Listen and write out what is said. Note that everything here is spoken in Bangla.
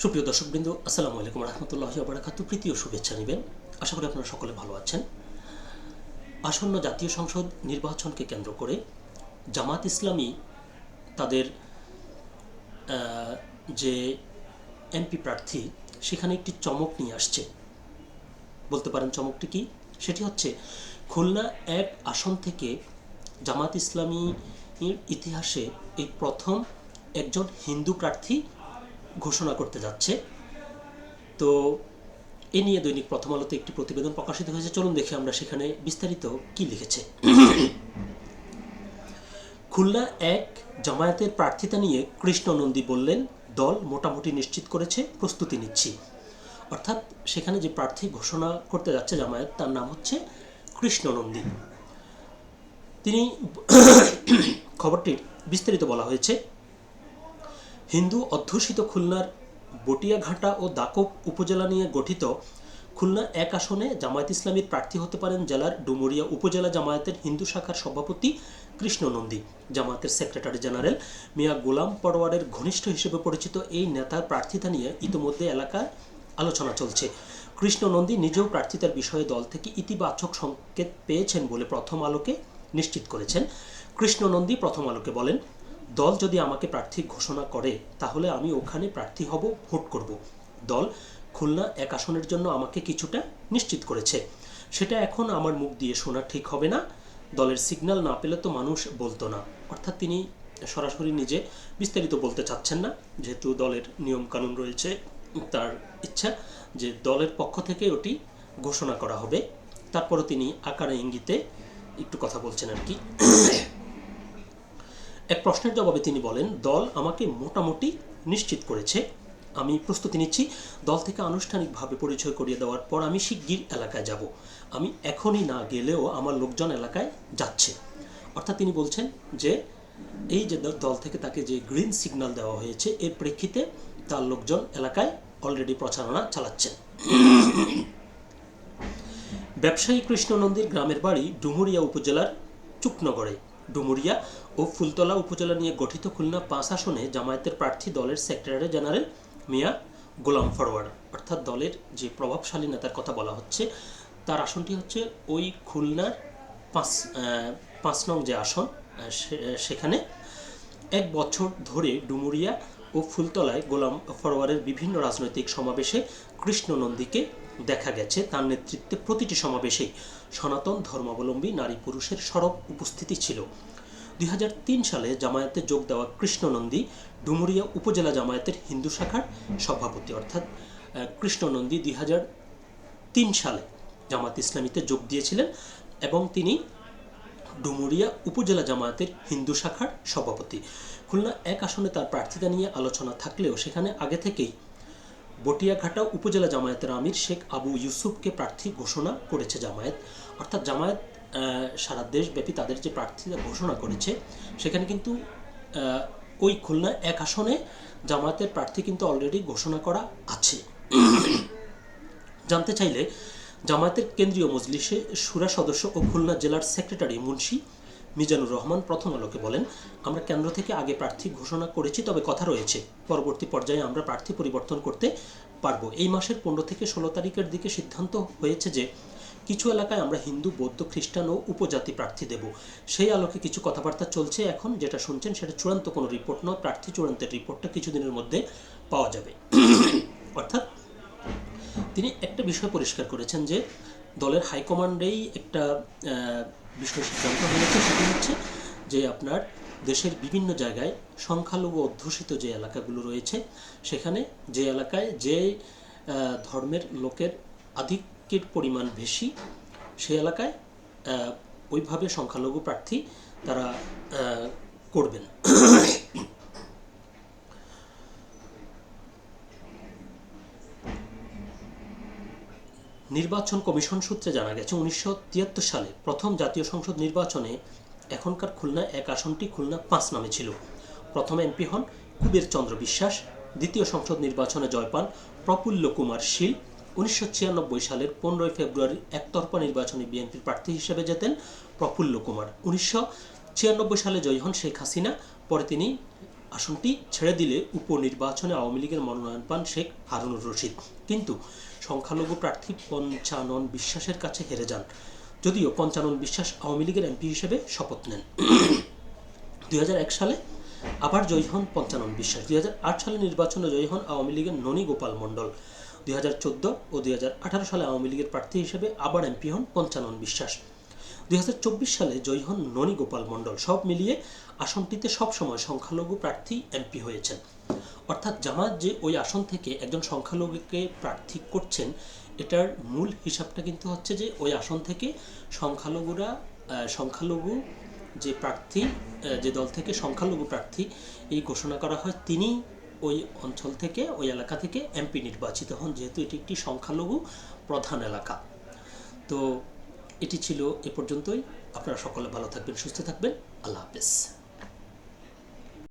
সুপ্রিয় দর্শকবৃন্দ, আসসালামু আলাইকুম রহমতুল্লাহি ওয়া বারাকাতুহু। প্রীতি ও শুভেচ্ছা নেবেন। আশা করি আপনারা সকলে ভালো আছেন। আসন্ন জাতীয় সংসদ নির্বাচনকে কেন্দ্র করে জামাত ইসলামী তাদের যে এমপি প্রার্থী সেখানে একটি চমক নিয়ে আসছে। বলতে পারেন চমকটি কি? সেটি হচ্ছে খুলনা এক আসন থেকে জামাত ইসলামীর ইতিহাসে এই প্রথম একজন হিন্দু প্রার্থী ঘোষণা করতে যাচ্ছে। তো এ নিয়ে দৈনিক প্রথম আলোতে একটি প্রতিবেদন প্রকাশিত হয়েছে। চলুন দেখে আমরা সেখানে বিস্তারিত কি লিখেছে। খুলনা এক জামায়াতের প্রার্থিতা নিয়ে কৃষ্ণ নন্দী বললেন, দল মোটামুটি নিশ্চিত করেছে, প্রস্তুতি নিচ্ছি। অর্থাৎ সেখানে যে প্রার্থী ঘোষণা করতে যাচ্ছে জামায়াত, তার নাম হচ্ছে কৃষ্ণ নন্দী। তিনি খবরটির বিস্তারিত বলা হয়েছে, হিন্দু অধ্যুষিত খুলনার বটিয়াঘাটা ও দাকব উপজেলা নিয়ে গঠিত খুলনা এক আসনে জামায়াত ইসলামীর প্রার্থী হতে পারেন জেলার ডুমুরিয়া উপজেলা জামায়াতের হিন্দু শাখার সভাপতি কৃষ্ণ নন্দী। জামায়াতের সেক্রেটারি জেনারেল মিয়া গোলাম পরোয়ারের ঘনিষ্ঠ হিসেবে পরিচিত এই নেতার প্রার্থিতা নিয়ে ইতিমধ্যে এলাকায় আলোচনা চলছে। কৃষ্ণ নন্দী নিজেও প্রার্থিতার বিষয়ে দল থেকে ইতিবাচক সংকেত পেয়েছেন বলে প্রথম আলোকে নিশ্চিত করেছেন। কৃষ্ণ নন্দী প্রথম আলোকে বলেন, দল যদি আমাকে প্রার্থী ঘোষণা করে তাহলে আমি ওখানে প্রার্থী হব, ভোট করব। দল খুলনা এক আসনের জন্য আমাকে কিছুটা নিশ্চিত করেছে। সেটা এখন আমার মুখ দিয়ে শোনা ঠিক হবে না। দলের সিগন্যাল না পেলে তো মানুষ বলতো না। অর্থাৎ তিনি সরাসরি নিজে বিস্তারিত বলতে চাচ্ছেন না, যেহেতু দলের নিয়ম কানুন রয়েছে। তার ইচ্ছা যে দলের পক্ষ থেকে ওটি ঘোষণা করা হবে। তারপরও তিনি আকারে ইঙ্গিতে একটু কথা বলছেন আর কি। এক প্রশ্নের জবাবে তিনি বলেন, দল আমাকে মোটামুটি নিশ্চিত করেছে, আমি প্রস্তুতি নিচ্ছি। দল থেকে আনুষ্ঠানিকভাবে পরিচয় করিয়ে দেওয়ার পর আমি শিগগির এলাকায় যাব। আমি এখনই না গেলেও আমার লোকজন এলাকায় যাচ্ছে। অর্থাৎ তিনি বলছেন যে এই যে দল থেকে তাকে যে গ্রিন সিগন্যাল দেওয়া হয়েছে, এর প্রেক্ষিতে তার লোকজন এলাকায় অলরেডি প্রচারণা চালাচ্ছেন। ব্যবসায়ী কৃষ্ণ নন্দীর গ্রামের বাড়ি ডুমুরিয়া উপজেলার চুকনগরে। ডুমুরিয়া ও ফুলতলা উপজেলা নিয়ে গঠিত খুলনা ৫ আসনে জামায়াতের প্রার্থী দলের সেক্রেটারি জেনারেল মিয়া গোলাম ফরওয়ার। অর্থাৎ দলের যে প্রভাবশালী নেতার কথা বলা হচ্ছে, তার আসনটি হচ্ছে ওই খুলনার ৫ নং যে আসন, সেখানে এক বছর ধরে ডুমুরিয়া ও ফুলতলায় গোলাম ফরওয়ারের বিভিন্ন রাজনৈতিক সমাবেশে কৃষ্ণ নন্দীকে দেখা গেছে। তার নেতৃত্বে প্রতিটি সমাবেশেই সনাতন ধর্মাবলম্বী নারী পুরুষের সরব উপস্থিতি ছিল। ২০০৩ সালে জামায়াতে যোগ দেওয়া কৃষ্ণ নন্দী ডুমুরিয়া উপজেলা জামায়াতের হিন্দু শাখার সভাপতি। অর্থাৎ কৃষ্ণ নন্দী ২০০৩ সালে জামায়াত ইসলামীতে যোগ দিয়েছিলেন এবং তিনি ডুমুরিয়া উপজেলা জামায়াতের হিন্দু শাখার সভাপতি। খুলনা এক আসনে তার প্রার্থিতা নিয়ে আলোচনা থাকলেও সেখানে আগে থেকেই বটিয়াঘাটা উপজেলা জামায়াতের আমির শেখ আবু ইউসুফকে প্রার্থী ঘোষণা করেছে জামায়াত। অর্থাৎ জামায়াত সারা দেশব্যাপী তাদের যে প্রার্থীতা ঘোষণা করেছে, সেখানে কিন্তু ওই খুলনা এক আসনে জামায়াতের প্রার্থী কিন্তু অলরেডি ঘোষণা করা আছে। জানতে চাইলে জামায়াতের কেন্দ্রীয় মজলিসে শুরা সদস্য ও খুলনা জেলার সেক্রেটারি মুন্সি মিজানুর রহমান প্রথম আলোকে বলেন, আমরা কেন্দ্র থেকে আগে প্রার্থী ঘোষণা করেছি, তবে কথা রয়েছে পরবর্তী পর্যায়ে আমরা প্রার্থী পরিবর্তন করতে পারবো। এই মাসের ১৫ থেকে ১৬ তারিখের দিকে সিদ্ধান্ত হয়েছে যে কিছু এলাকায় আমরা হিন্দু, বৌদ্ধ, খ্রিস্টান ও উপজাতি প্রার্থী দেব। সেই আলোকে কিছু কথাবার্তা চলছে। এখন যেটা শুনছেন সেটা চূড়ান্ত কোনো রিপোর্ট নয়। প্রার্থী চূড়ান্তের রিপোর্টটা কিছুদিনের মধ্যে পাওয়া যাবে। অর্থাৎ তিনি একটা বিষয় পরিষ্কার করেছেন যে দলের হাইকমান্ডেই একটা বিষয় সিদ্ধান্ত হয়েছে, সেটি হচ্ছে যে আপনার দেশের বিভিন্ন জায়গায় সংখ্যালঘু অধ্যুষিত যে এলাকাগুলো রয়েছে, সেখানে যে এলাকায় যে ধর্মের লোকের আধিক্যের পরিমাণ বেশি, সেই এলাকায় ওইভাবে সংখ্যালঘু প্রার্থী তারা করবেন। নির্বাচন কমিশন সূত্রে জানা গেছে, ১৯৭৩ সালে প্রথম জাতীয় সংসদ নির্বাচনে এখনকার খুলনা এক আসনটি খুলনা ৫ নামে ছিল। প্রথম এমপি হন কুবের চন্দ্র বিশ্বাস। দ্বিতীয় সংসদ নির্বাচনে জয় পান প্রফুল্ল কুমার শীল। ১৯৯৬ সালের ১৫ ফেব্রুয়ারি একতরফা নির্বাচনে বিএনপির প্রার্থী হিসেবে যেতেন প্রফুল্ল কুমার। ১৯৯৬ সালে জয়ী হন শেখ হাসিনা। পরে তিনি আসনটি ছেড়ে দিলে উপনির্বাচনে আওয়ামী লীগের মনোনয়ন পান শেখ হারুনুর রশিদ, কিন্তু সংখ্যালঘু প্রার্থী পঞ্চানন বিশ্বাসের কাছে হেরে যান, যদিও পঞ্চানন বিশ্বাস আওয়ামী লীগের এমপি হিসেবে শপথ নেন। 2001 সালে আবার জয়ী হন পঞ্চানন বিশ্বাস। 2008 সালে নির্বাচনে জয়ী হন আওয়ামী লীগের ননী গোপাল মণ্ডল। 2014 ও 2018 সালে আওয়ামী লীগের প্রার্থী হিসেবে আবার এমপি হন পঞ্চানন বিশ্বাস। 2024 সালে জয়ী হন ননী গোপাল মণ্ডল। সব মিলিয়ে আসনটিতে সবসময় সংখ্যালঘু প্রার্থী এমপি হয়েছেন। অর্থাৎ জামায়াত যে ওই আসন থেকে একজন সংখ্যালঘুকে প্রার্থী করছেন, এটার মূল হিসাবটা কিন্তু হচ্ছে যে ওই আসন থেকে সংখ্যালঘু যে প্রার্থী, যে দল থেকে সংখ্যালঘু প্রার্থী এই ঘোষণা করা হয়, তিনি ওই অঞ্চল থেকে, ওই এলাকা থেকে এমপি নির্বাচিত হন, যেহেতু এটি একটি সংখ্যালঘু প্রধান এলাকা। তো এটি ছিল এ পর্যন্তই। আপনারা সকলে ভালো থাকবেন, সুস্থ থাকবেন। আল্লাহ হাফেজ।